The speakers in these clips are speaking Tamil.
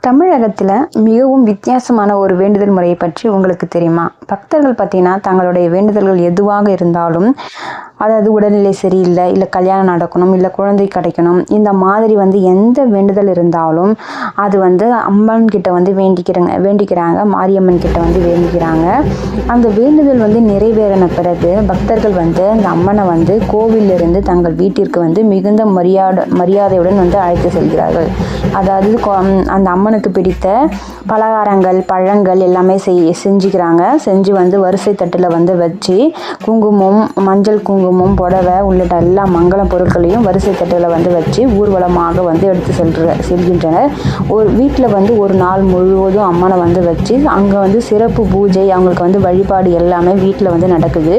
தமிழகத்தில் மிகவும் வித்தியாசமான ஒரு வேண்டுதல் முறையை பற்றி உங்களுக்கு தெரியுமா? பக்தர்கள் பார்த்தீங்கன்னா தங்களுடைய வேண்டுதல்கள் எதுவாக இருந்தாலும், அதாவது உடல்நிலை சரியில்லை, இல்லை கல்யாணம் நடக்கணும், இல்லை குழந்தை கிடைக்கணும், இந்த மாதிரி எந்த வேண்டுதல் இருந்தாலும் அது அம்மன் கிட்ட வேண்டிக்கிறாங்க, மாரியம்மன் கிட்ட வேண்டிக்கிறாங்க. அந்த வேண்டுதல் நிறைவேறின பிறகு பக்தர்கள் அந்த அம்மனை கோவிலிருந்து தங்கள் வீட்டிற்கு மிகுந்த மரியாதையுடன் அழைத்து செல்கிறார்கள். அதாவது அந்த அம்மனுக்கு பிடித்த பலகாரங்கள், பழங்கள் எல்லாமே செஞ்சுக்கிறாங்க. செஞ்சு வரிசை தட்டில் வச்சு குங்குமம், மஞ்சள் குங்குமம், புடவை உள்ளிட்ட எல்லா மங்கள பொருட்களையும் வரிசை தட்டில் வச்சு ஊர்வலமாக எடுத்து செல்கின்றனர். ஒரு வீட்டில் ஒரு நாள் முழுவதும் அம்மனை வச்சு அங்கே சிறப்பு பூஜை, அவங்களுக்கு வழிபாடு எல்லாமே வீட்டில் நடக்குது.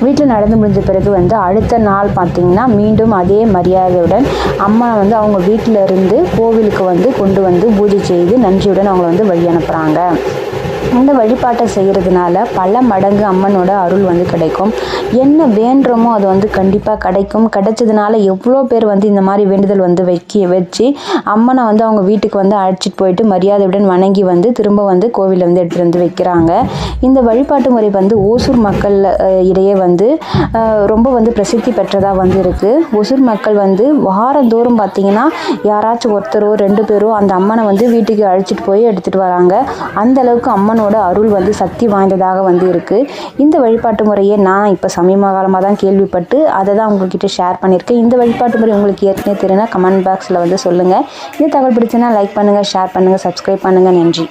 வீட்டில் நடந்து முடிஞ்ச பிறகு அடுத்த நாள் பார்த்திங்கன்னா மீண்டும் அதே மரியாதையுடன் அம்மனை அவங்க வீட்டில் இருந்து கோவிலுக்கு கொண்டு பூஜை செய்து நன்றியுடன் அவங்கள வழி அனுப்புகிறாங்க. இந்த வழிபாட்டை செய்கிறதுனால பல மடங்கு அம்மனோட அருள் கிடைக்கும். என்ன வேண்டுறோமோ அது கண்டிப்பாக கிடைக்கும். கிடைச்சதுனால எவ்வளோ பேர் இந்த மாதிரி வேண்டுதல் வச்சு அம்மனை அவங்க வீட்டுக்கு அழைச்சிட்டு போயிட்டு மரியாதையுடன் வணங்கி திரும்ப கோவிலில் எடுத்துகிட்டு வைக்கிறாங்க. இந்த வழிபாட்டு முறை ஓசூர் மக்கள் இடையே ரொம்ப பிரசித்தி பெற்றதாக இருக்குது. ஓசூர் மக்கள் வாரந்தோறும் பார்த்திங்கன்னா யாராச்சும் ஒருத்தரோ 2 பேரோ அந்த அம்மனை வீட்டுக்கு அழைச்சிட்டு போய் எடுத்துகிட்டு வராங்க. அந்த அளவுக்கு அம்மனோட அருள் சக்தி வாய்ந்ததாக இருக்கு. இந்த வழிபாட்டு முறையை நான் இப்போ சமீப காலமாக தான் கேள்விப்பட்டு அதை தான் உங்ககிட்ட ஷேர் பண்ணியிருக்கேன். இந்த வழிபாட்டு முறை உங்களுக்கு ஏற்கனவே தெரியும்னா கமெண்ட் பாக்ஸில் சொல்லுங்கள். இந்த தகவல் பிடிச்சுன்னா லைக் பண்ணுங்கள், ஷேர் பண்ணுங்கள், சப்ஸ்கிரைப் பண்ணுங்கள். நன்றி.